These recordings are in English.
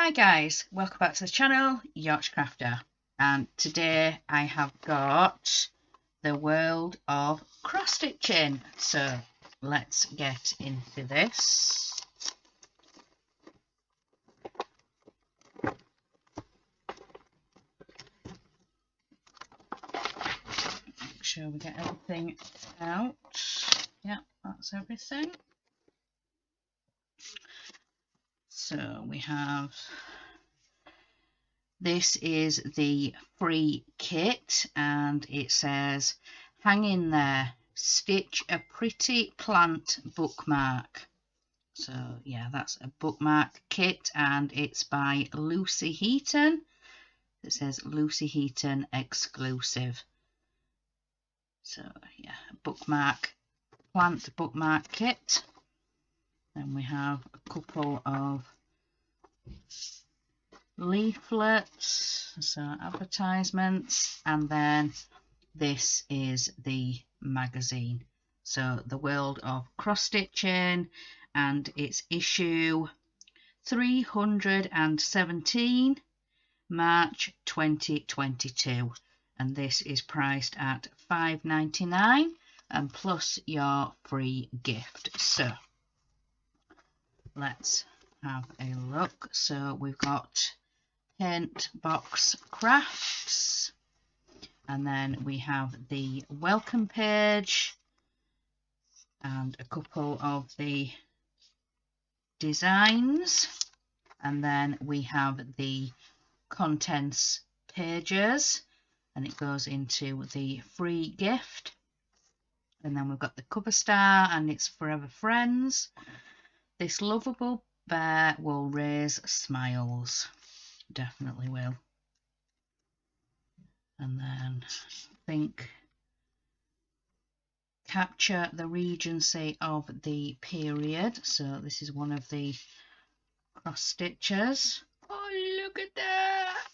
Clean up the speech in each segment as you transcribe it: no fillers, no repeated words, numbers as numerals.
Hi guys, welcome back to the channel, Yorkshire Crafter, and today I have got the world of cross stitching. So let's get into this. Make sure we get everything out. Yeah, that's everything. So we have, this is the free kit and it says, hang in there, stitch a pretty plant bookmark. So yeah, that's a bookmark kit and it's by Lucy Heaton. It says Lucy Heaton exclusive. So yeah, bookmark, plant bookmark kit. Then we have a couple of leaflets, so advertisements, and then this is the magazine. So the world of cross stitching, and it's issue 317, March 2022, and this is priced at £5.99 and plus your free gift. So let's have a look. So we've got Hint Box Crafts, and then we have the welcome page and a couple of the designs, and then we have the contents pages, and it goes into the free gift. And then we've got the cover star, and it's Forever Friends. This lovable bear will raise smiles. Definitely will. And then I think capture the regency of the period. So this is one of the cross stitches. Oh, look at that!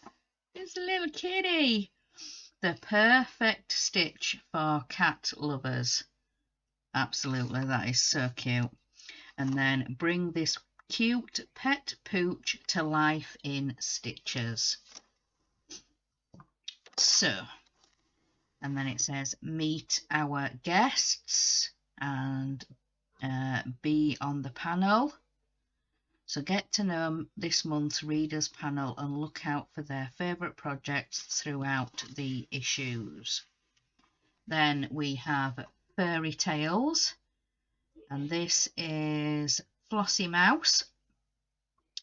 It's a little kitty. The perfect stitch for cat lovers. Absolutely, that is so cute. And then bring this cute pet pooch to life in stitches. So, and then it says meet our guests and be on the panel. So get to know this month's readers panel and look out for their favourite projects throughout the issues. Then we have Fairy Tales, and this is Flossy Mouse.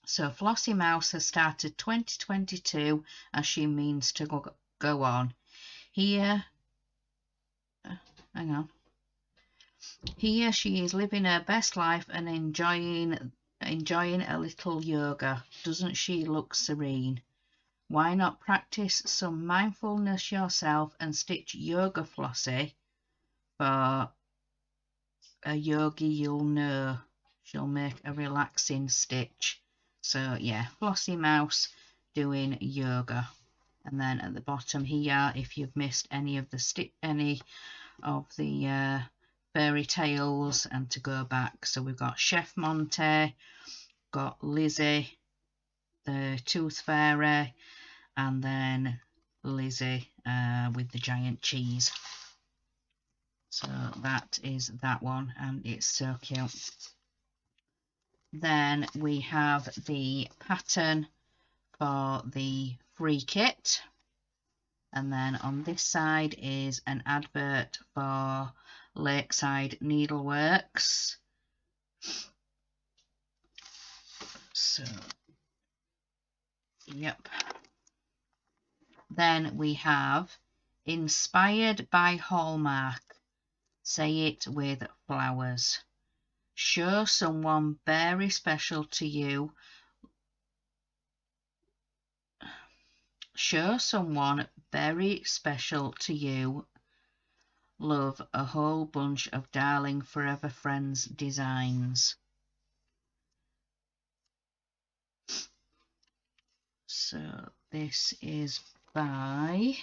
So Flossy Mouse has started 2022 as she means to go on. Here she is living her best life and enjoying a little yoga. Doesn't she look serene? Why not practice some mindfulness yourself and stitch yoga Flossie for a yogi you'll know. She'll make a relaxing stitch. So yeah, Flossy Mouse doing yoga. And then at the bottom here, if you've missed any of the Fairy Tales and to go back, so we've got Chef Monte, got Lizzie the Tooth Fairy, and then Lizzie with the giant cheese. So that is that one, and it's so cute. Then we have the pattern for the free kit, and then on this side is an advert for Lakeside Needleworks. So yep. Then we have inspired by Hallmark. Say it with flowers. Show someone very special to you. Show someone very special to you. Love, a whole bunch of darling Forever Friends designs. So this is by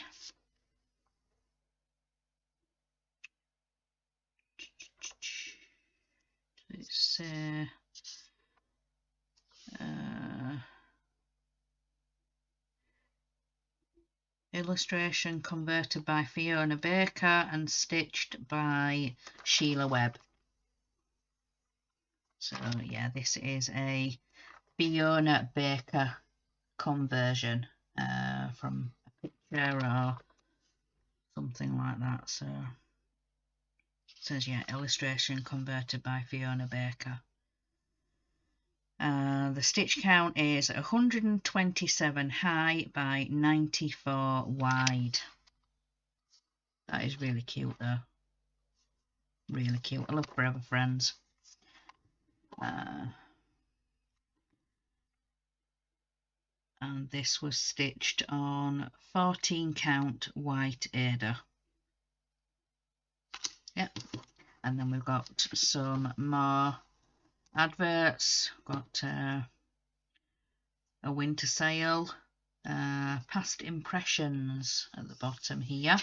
Illustration converted by Fiona Baker and stitched by Sheila Webb. So yeah, this is a Fiona Baker conversion from a picture or something like that. So it says, yeah, illustration converted by Fiona Baker. The stitch count is 127 high by 94 wide. That is really cute though. Really cute. I love Forever Friends. And this was stitched on 14 count white Ada. Yep. And then we've got some more adverts. Got a winter sale, past impressions at the bottom here,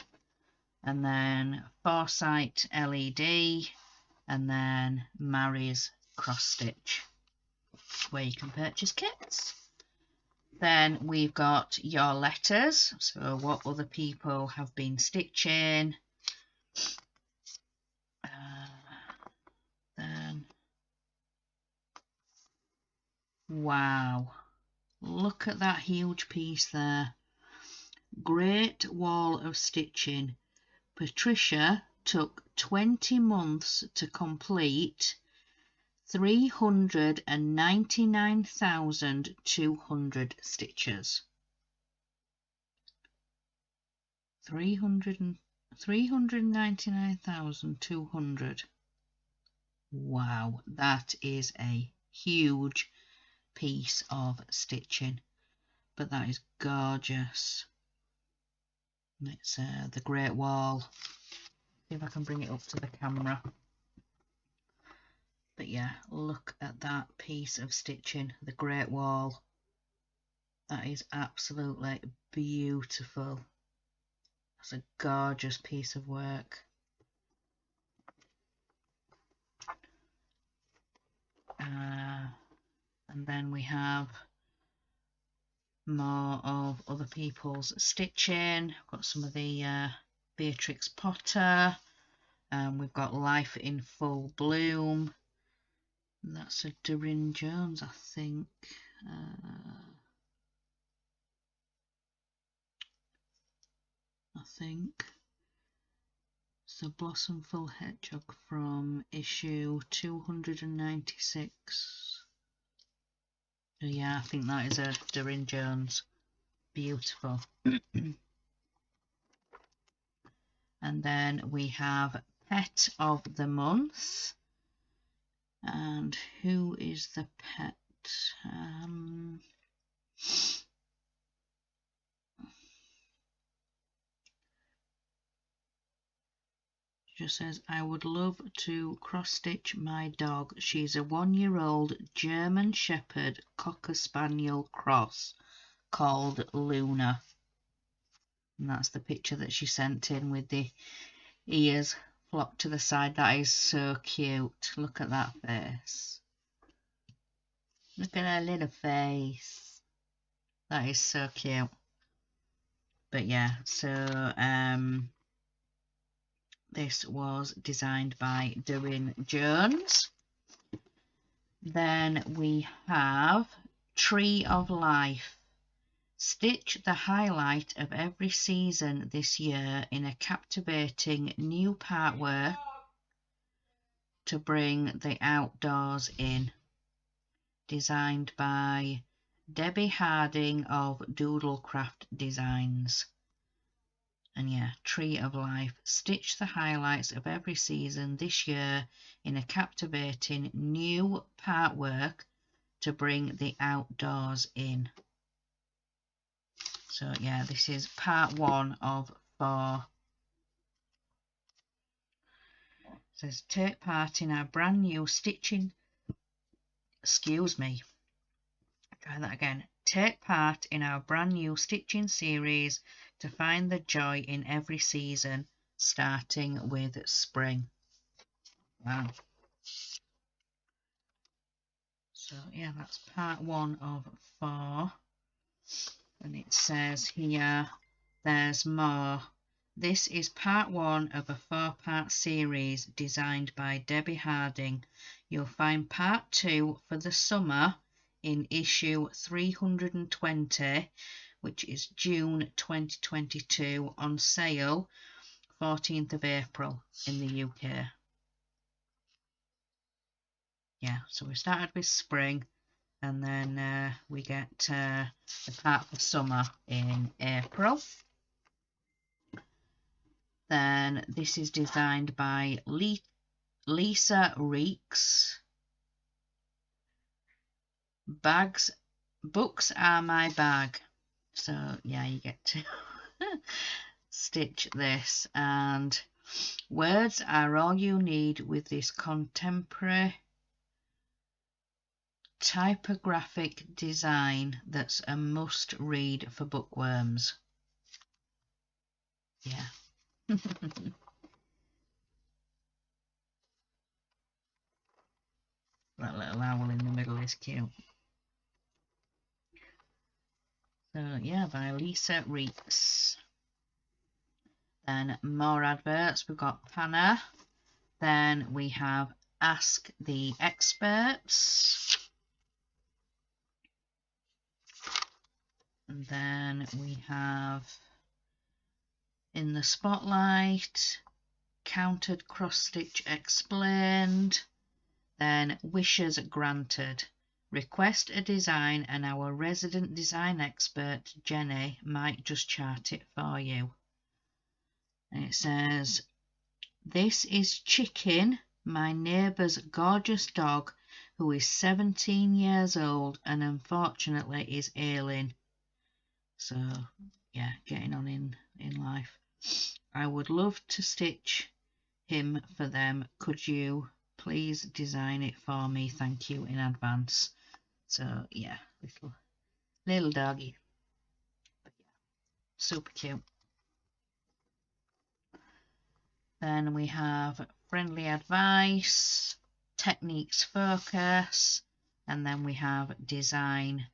and then Foresight LED, and then Mary's cross stitch, where you can purchase kits. Then we've got your letters, so what other people have been stitching. Then wow, look at that huge piece there. Great wall of stitching. Patricia took 20 months to complete 399,200 stitches. 399,200. Wow, that is a huge piece of stitching, but that is gorgeous. It's the Great Wall. See if I can bring it up to the camera. But yeah, look at that piece of stitching, the Great Wall. That is absolutely beautiful. That's a gorgeous piece of work. And then we have more of other people's stitching. Got some of the Beatrix Potter. We've got Life in Full Bloom. That's a Doreen Jones, I think. It's a Blossomful Hedgehog from issue 296. Yeah, I think that is a Doreen Jones. Beautiful. And then we have Pet of the Month. And who is the pet? Just says, I would love to cross-stitch my dog. She's a 1-year-old German Shepherd Cocker Spaniel cross called Luna. And that's the picture that she sent in with the ears flopped to the side. That is so cute. Look at that face. Look at her little face. That is so cute. But yeah, so this was designed by Doreen Jones. Then we have Tree of Life. Stitch the highlight of every season this year in a captivating new partwork to bring the outdoors in. Designed by Debbie Harding of Doodlecraft Designs. And yeah, Tree of Life. Stitch the highlights of every season this year in a captivating new partwork to bring the outdoors in. So yeah, this is part 1 of 4. It says, take part in our brand new stitching. Excuse me. Try that again. Take part in our brand new stitching series to find the joy in every season, starting with spring. Wow. So yeah, that's part 1 of 4. And it says here, there's more. This is part 1 of a 4-part series designed by Debbie Harding. You'll find part 2 for the summer in issue 320, which is June 2022, on sale 14th of April in the UK. Yeah, so we started with spring, and then we get the part for summer in April. Then this is designed by Lisa Reeks. Books are my bag. So yeah, you get to stitch this, and words are all you need with this contemporary typographic design that's a must read for bookworms. Yeah. That little owl in the middle is cute. So yeah, by Lisa Reeks. Then more adverts. We've got Panna. Then we have Ask the Experts. And then we have In the Spotlight, Countered Cross Stitch Explained. Then Wishes Granted. Request a design and our resident design expert Jenny might just chart it for you. And it says, this is Chicken, my neighbour's gorgeous dog, who is 17 years old and unfortunately is ailing. So yeah, getting on in life. I would love to stitch him for them. Could you please design it for me? Thank you in advance. So yeah, little doggy, but yeah, super cute. Then we have Friendly Advice, Techniques Focus, and then we have Design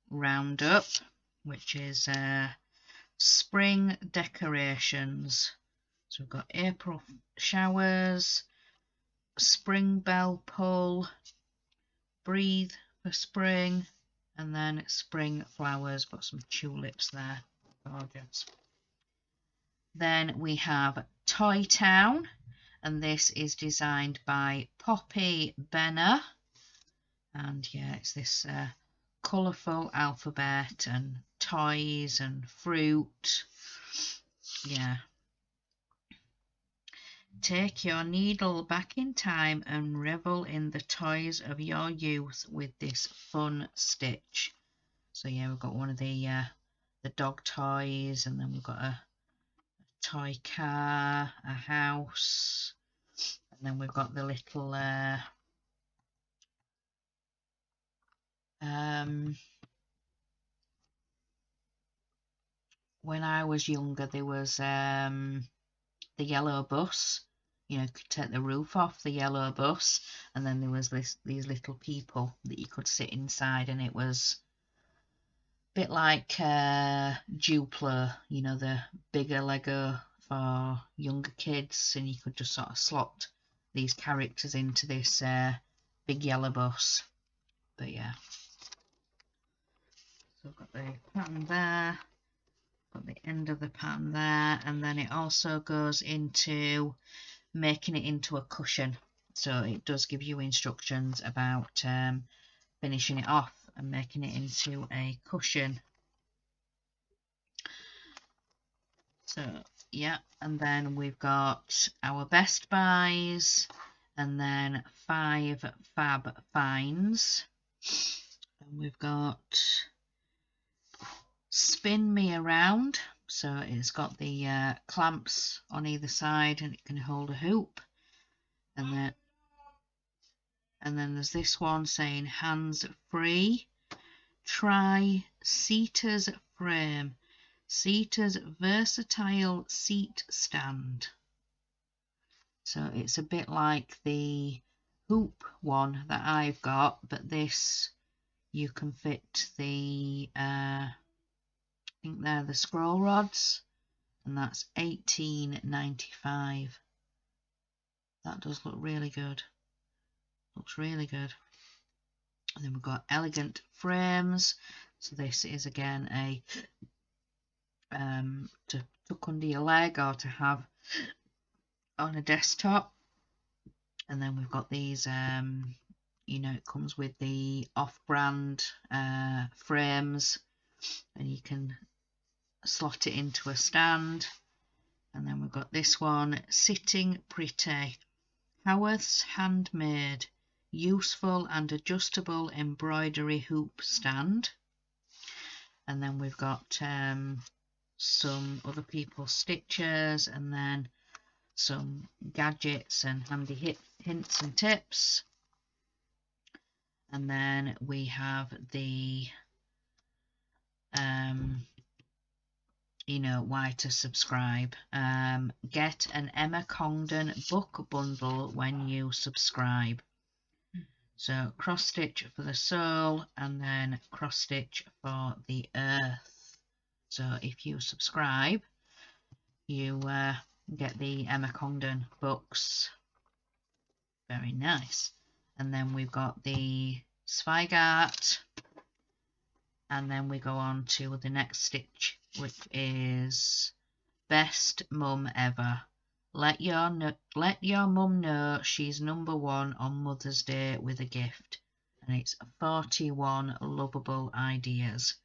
Roundup, which is spring decorations. So we've got April showers, spring bell pull, breathe for spring, and then spring flowers. Got some tulips there, gorgeous. Then we have Toy Town, and this is designed by Poppy Benner. And yeah, it's this colourful alphabet and toys and fruit. Yeah. Take your needle back in time and revel in the toys of your youth with this fun stitch. So yeah, we've got one of the dog toys, and then we've got a toy car, a house, and then we've got the little when I was younger there was the yellow bus. You know, you could take the roof off the yellow bus, and then there was these little people that you could sit inside, and it was a bit like Duplo, you know, the bigger Lego for younger kids, and you could just sort of slot these characters into this big yellow bus. But yeah, so I've got the pattern there, got the end of the pattern there, and then it also goes into making it into a cushion. So it does give you instructions about finishing it off and making it into a cushion. So yeah, and then we've got our best buys, and then 5 fab finds, and we've got Spin Me Around. So it's got the clamps on either side, and it can hold a hoop. And then there's this one saying hands free. Try Seater's Frame, Seater's versatile seat stand. So it's a bit like the hoop one that I've got, but this you can fit the think they're the scroll rods, and that's $18.95. That does look really good. Looks really good. And then we've got elegant frames. So this is again a to tuck under your leg or to have on a desktop. And then we've got these you know, it comes with the off-brand frames, and you can slot it into a stand. And then we've got this one, Sitting Pretty, Haworth's handmade, useful and adjustable embroidery hoop stand. And then we've got some other people's stitches, and then some gadgets and handy hints and tips. And then we have the you know, why to subscribe. Get an Emma Congdon book bundle when you subscribe. So cross stitch for the soul, and then cross stitch for the earth. So if you subscribe, you get the Emma Congdon books. Very nice. And then we've got the Zweigart, and then we go on to the next stitch, which is Best Mum Ever. Let your mum know she's #1 on Mother's Day with a gift. And it's 41 lovable ideas.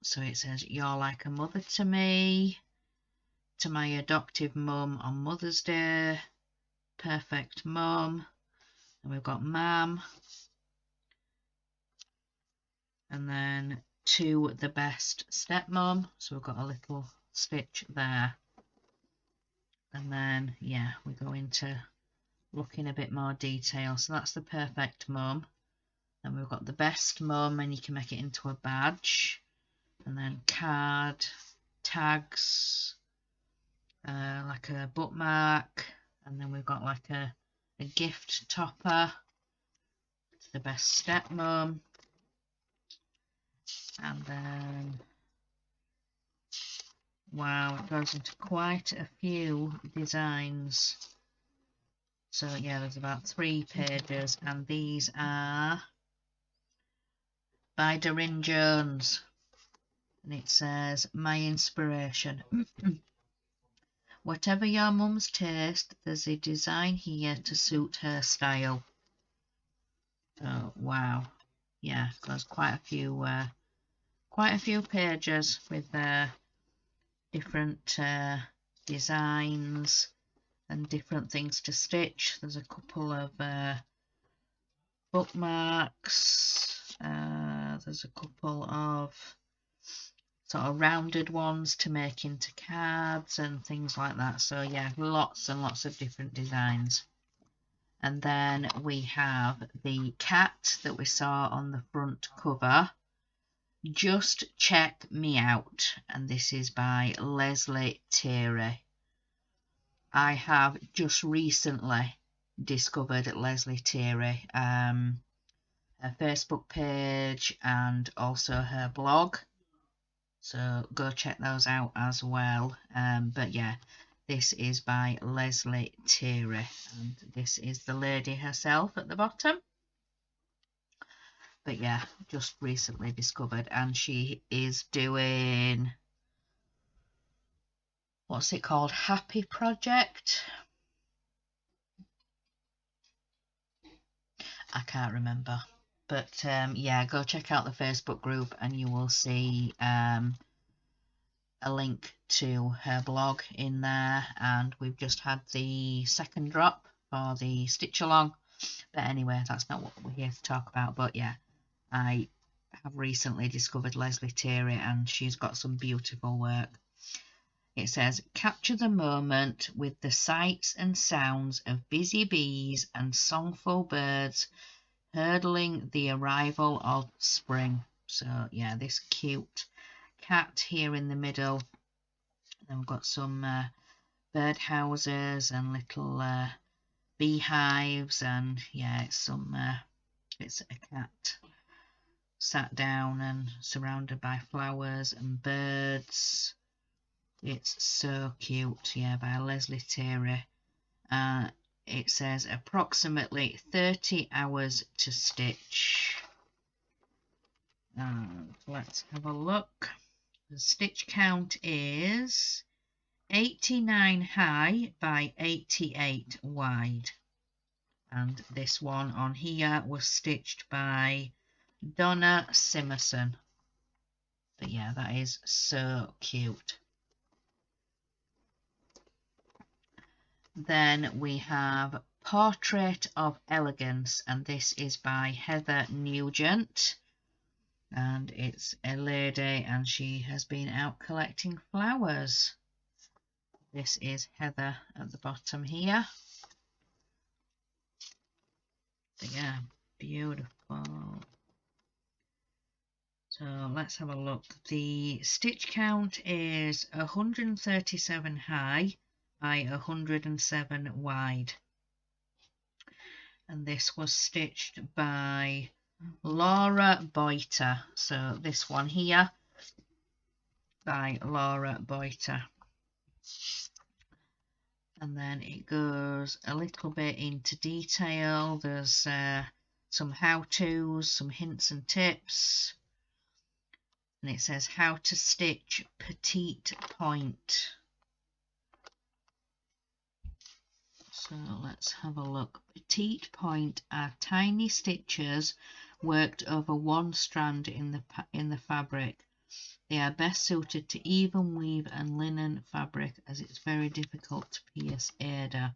So it says, you're like a mother to me, to my adoptive mum on Mother's Day, perfect mum. And we've got mam. And then to the best stepmom. So we've got a little stitch there. And then, yeah, we go into looking a bit more detail. So that's the perfect mum. Then we've got the best mum, and you can make it into a badge. And then card, tags, like a bookmark. And then we've got like a gift topper to the best stepmom. And then, wow, it goes into quite a few designs. So yeah, there's about 3 pages, and these are by Doreen Jones. And it says, my inspiration. Whatever your mum's taste, there's a design here to suit her style. So wow, yeah, there's quite a few pages with different designs and different things to stitch. There's a couple of bookmarks. There's a couple of sort of rounded ones to make into cards and things like that. So yeah, lots and lots of different designs. And then we have the cat that we saw on the front cover, Just Check Me Out, and this is by Leslie Thierry. I have just recently discovered Leslie Thierry, her Facebook page and also her blog. So go check those out as well. But yeah, this is by Leslie Thierry, and this is the lady herself at the bottom. But yeah, just recently discovered, and she is doing, what's it called? Happy Project? I can't remember. But yeah, go check out the Facebook group and you will see a link to her blog in there. And we've just had the second drop for the stitch along. But anyway, that's not what we're here to talk about. But yeah, I have recently discovered Leslie Thierry, and she's got some beautiful work. It says, capture the moment with the sights and sounds of busy bees and songful birds hurdling the arrival of spring. So yeah, this cute cat here in the middle. Then we've got some bird houses and little beehives, and yeah, it's a cat. sat down and surrounded by flowers and birds. It's so cute, yeah, by Leslie Terry. It says approximately 30 hours to stitch. And let's have a look. The stitch count is 89 high by 88 wide. And this one on here was stitched by Donna Simerson. But yeah, that is so cute. Then we have Portrait of Elegance, and this is by Heather Nugent. And it's a lady and she has been out collecting flowers. This is Heather at the bottom here. But yeah, beautiful. So let's have a look. The stitch count is 137 high by 107 wide. And this was stitched by Laura Boiter. So this one here by Laura Boiter. And then it goes a little bit into detail. There's some how-tos, some hints and tips. And it says how to stitch petite point. So let's have a look. Petite point are tiny stitches worked over one strand in the fabric. They are best suited to even weave and linen fabric as it's very difficult to pierce Aida.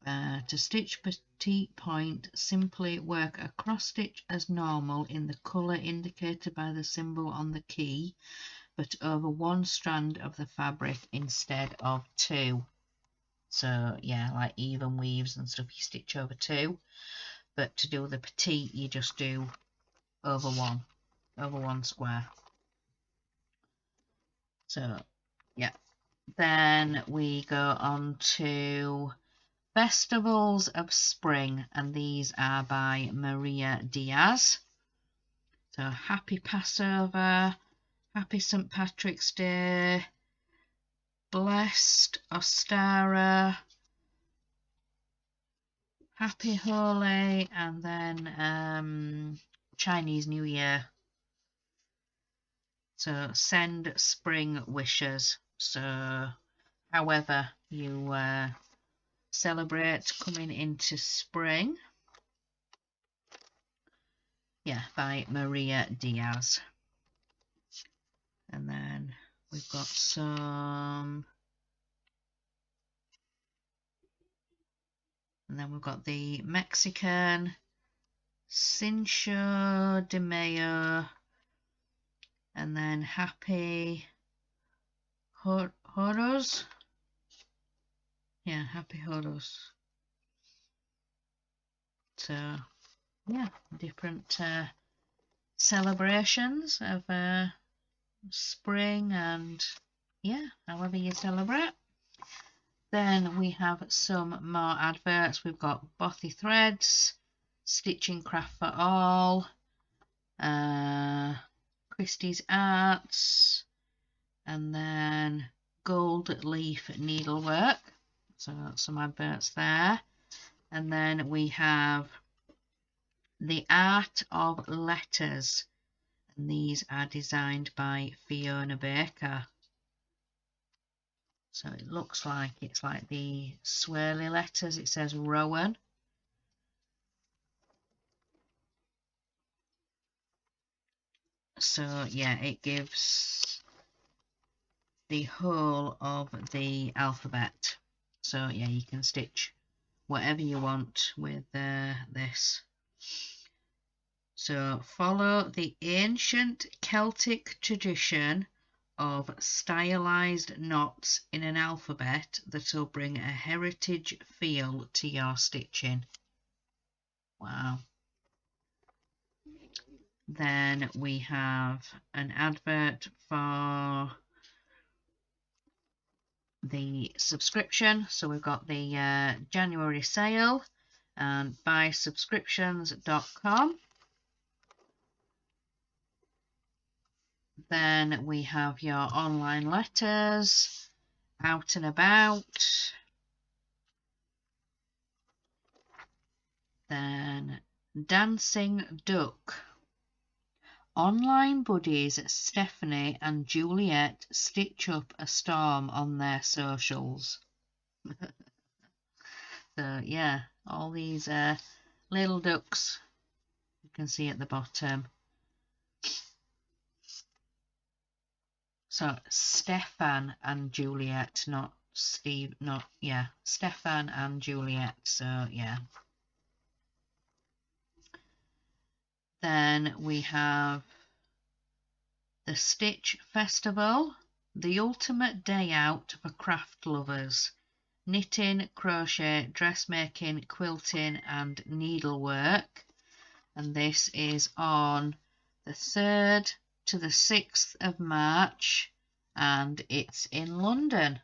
To stitch petite point, simply work a cross stitch as normal in the colour indicated by the symbol on the key, but over one strand of the fabric instead of two. So yeah, like even weaves and stuff, you stitch over two, but to do the petite, you just do over one square. So yeah, then we go on to Festivals of Spring, and these are by Maria Diaz. So happy Passover, happy St. Patrick's Day, blessed Ostara, happy Holy, and then Chinese New Year. So send spring wishes. So however you celebrate coming into spring. Yeah, by Maria Diaz. And then we've got some, and then we've got the Mexican Cinco de Mayo, and then Happy Horos. Yeah, Happy Horos. So yeah, different celebrations of spring, and yeah, however you celebrate. Then we have some more adverts. We've got Bothy Threads, Stitching Craft for All, Christie's Arts, and then Gold Leaf Needlework. So some adverts there. And then we have The Art of Letters, and these are designed by Fiona Baker. So it looks like it's like the swirly letters. It says Rowan. So yeah, it gives the whole of the alphabet. So yeah, you can stitch whatever you want with this. So follow the ancient Celtic tradition of stylized knots in an alphabet that will bring a heritage feel to your stitching. Wow. Then we have an advert for the subscription. So we've got the January sale and buysubscriptions.com. Then we have your online letters, out and about. Then dancing duck. Online buddies Stephanie and Juliet stitch up a storm on their socials. So yeah, all these little ducks you can see at the bottom. So Stefan and Juliet, not Steve, not, yeah, Stefan and Juliet, so yeah. Then we have the Stitch Festival, the ultimate day out for craft lovers. Knitting, crochet, dressmaking, quilting and needlework. And this is on the 3rd to the 6th of March and it's in London.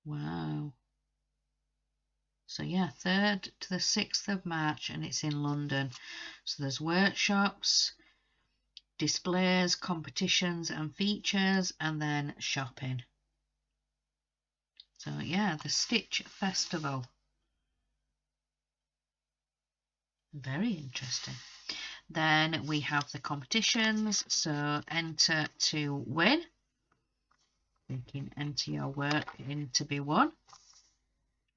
Wow. So yeah, 3rd to the 6th of March and it's in London. So there's workshops, displays, competitions and features, and then shopping. So yeah, the Stitch Festival. Very interesting. Then we have the competitions, so enter to win. You can enter your work in to be won.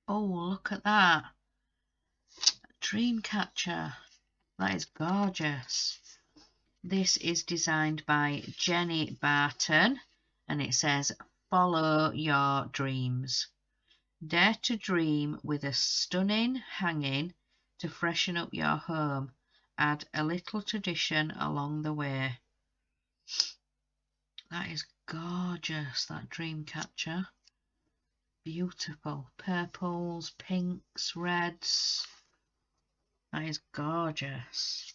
Oh, look at that. Dreamcatcher. That is gorgeous. This is designed by Jenny Barton and it says, follow your dreams. Dare to dream with a stunning hanging to freshen up your home. Add a little tradition along the way. That is gorgeous, that dream catcher. Beautiful. Purples, pinks, reds. That is gorgeous.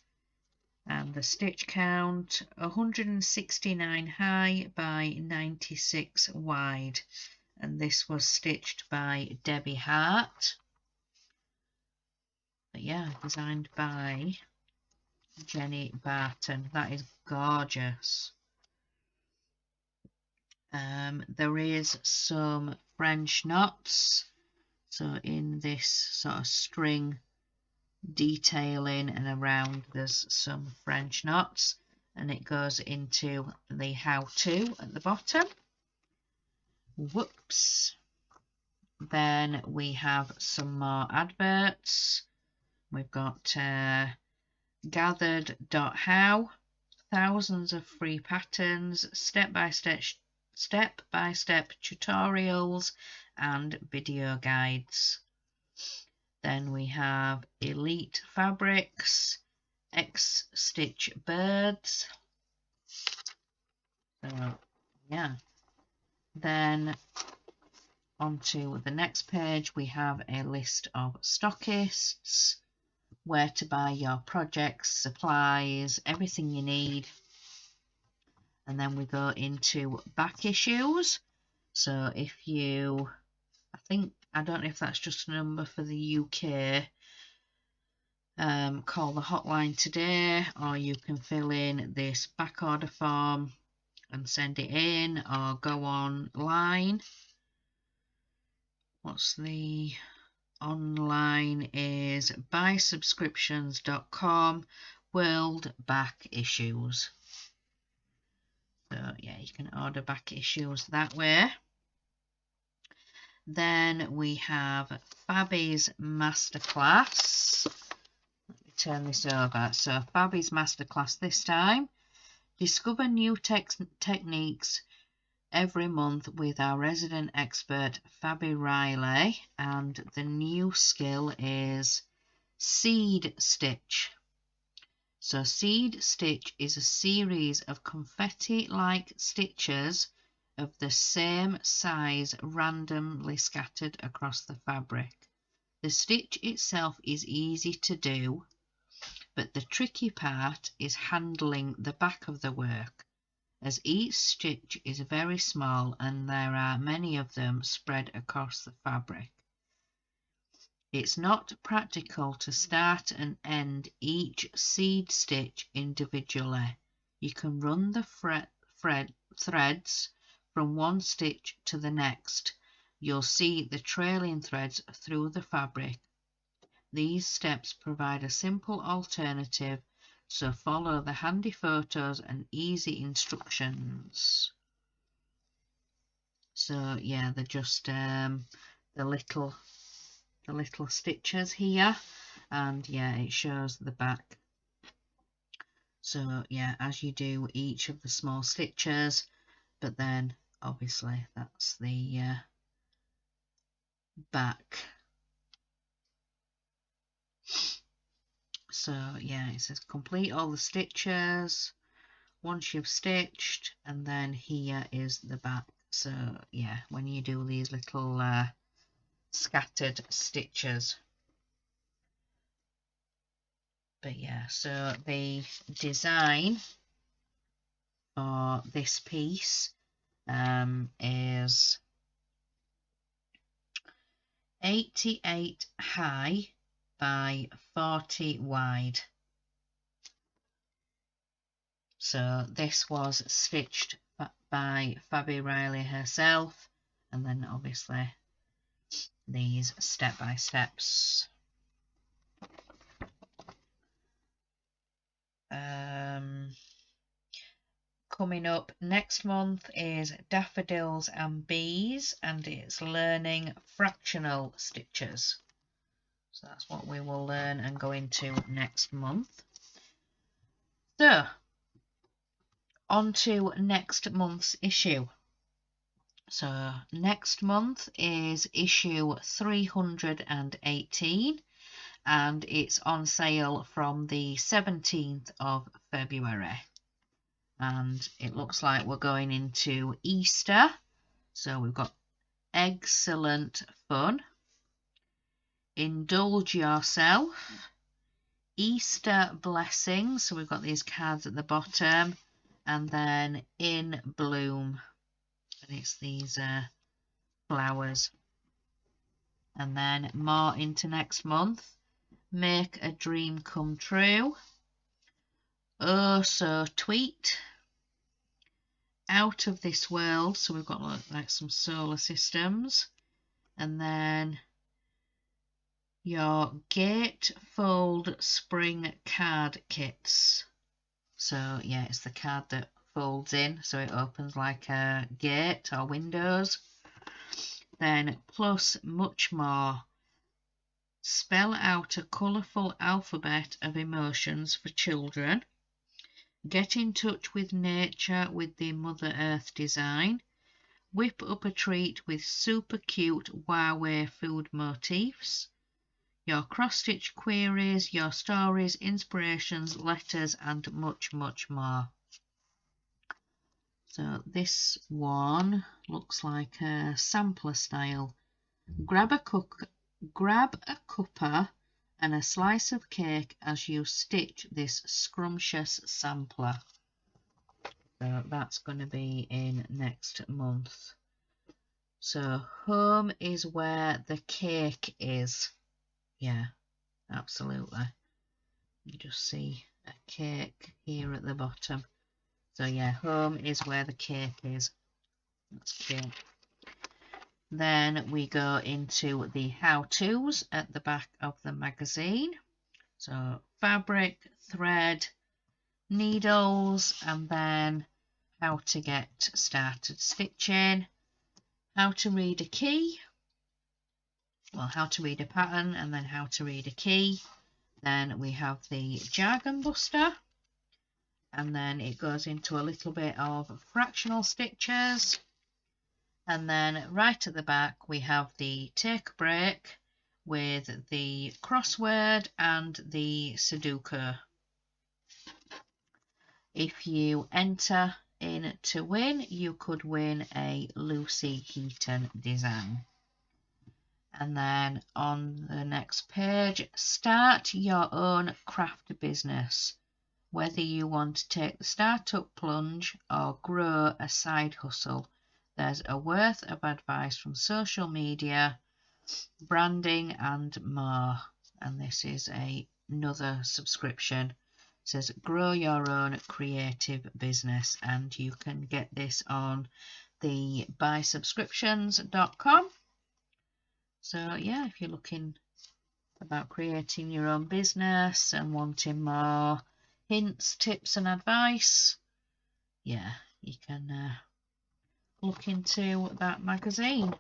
And the stitch count, 169 high by 96 wide. And this was stitched by Debbie Hart. But yeah, designed by Jenny Barton. That is gorgeous. There is some French knots. So in this sort of string detailing and around there's some French knots. And it goes into the how-to at the bottom. Whoops. Then we have some more adverts. We've got gathered.how, thousands of free patterns, step-by-step tutorials and video guides. Then we have Elite Fabrics, X Stitch Birds. So yeah. Then onto the next page we have a list of stockists, where to buy your projects, supplies, everything you need. And then we go into back issues. So if you, I don't know if that's just a number for the UK, call the hotline today, or you can fill in this back order form and send it in, or go online. What's the online is buysubscriptions.com world back issues. So yeah, you can order back issues that way. Then we have Fabi's Masterclass. Let me turn this over. So Fabi's Masterclass this time. Discover new techniques every month with our resident expert Fabi Riley, and the new skill is seed stitch. So seed stitch is a series of confetti-like stitches of the same size randomly scattered across the fabric. The stitch itself is easy to do, but the tricky part is handling the back of the work, as each stitch is very small and there are many of them spread across the fabric. It's not practical to start and end each seed stitch individually. You can run the threads from one stitch to the next. You'll see the trailing threads through the fabric. These steps provide a simple alternative, so follow the handy photos and easy instructions. So yeah, they're just the little stitches here, and yeah, it shows the back. So yeah, as you do each of the small stitches, but then obviously that's the back. So yeah, it says complete all the stitches once you've stitched, and then here is the back. So yeah, when you do these little scattered stitches. But yeah, so the design for this piece is 88 high by 40 wide. So this was stitched by Fabi Riley herself, and then obviously these step-by-steps. Coming up next month is Daffodils and Bees, and it's learning fractional stitches. So that's what we will learn and go into next month. So, on to next month's issue. So next month is issue 318, and it's on sale from the 17th of February. And it looks like we're going into Easter. So we've got excellent fun, indulge yourself, Easter blessings. So we've got these cards at the bottom, and then in bloom, and it's these flowers. And then more into next month, make a dream come true, oh so tweet, out of this world. So we've got like some solar systems, and then your gatefold spring card kits. So yeah, it's the card that folds in, so it opens like a gate or windows. Then plus much more. Spell out a colourful alphabet of emotions for children. Get in touch with nature with the Mother Earth design. Whip up a treat with super cute Huawei food motifs. Your cross-stitch queries, your stories, inspirations, letters, and much, much more. So this one looks like a sampler style. Grab a cuppa and a slice of cake as you stitch this scrumptious sampler. So that's going to be in next month. So home is where the cake is. Yeah, absolutely. You just see a cake here at the bottom. So yeah, home is where the cake is. That's cute. Then we go into the how-tos at the back of the magazine. So fabric, thread, needles, and then how to get started stitching, how to read a key, well, how to read a pattern, and then how to read a key. Then we have the jargon buster, and then it goes into a little bit of fractional stitches. And then right at the back we have the take a break with the crossword and the Sudoku. If you enter in to win, you could win a Lucy Heaton design. And then on the next page, start your own craft business. Whether you want to take the startup plunge or grow a side hustle, there's a worth of advice from social media, branding and more. And this is another subscription. It says grow your own creative business, and you can get this on the buysubscriptions.com. So yeah, if you're looking about creating your own business and wanting more hints, tips and advice, yeah, you can look into that magazine.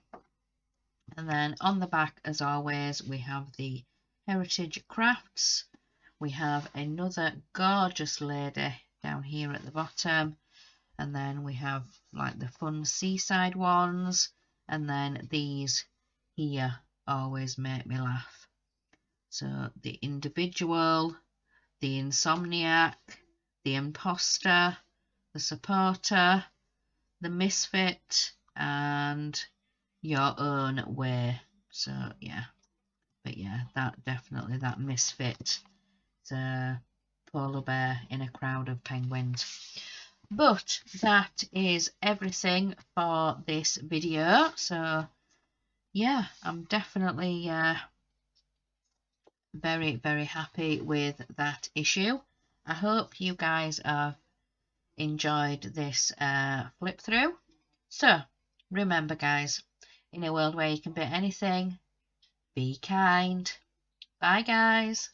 And then on the back, as always, we have the heritage crafts. We have another gorgeous lady down here at the bottom, and then we have like the fun seaside ones, and then these here always make me laugh. So the individual, the insomniac, the imposter, the supporter, the misfit, and your own way. So yeah, but yeah, that definitely, that misfit, it's a polar bear in a crowd of penguins. But that is everything for this video. So yeah, I'm definitely very, very happy with that issue. I hope you guys have enjoyed this flip through. So remember guys, in a world where you can be anything, be kind. Bye guys.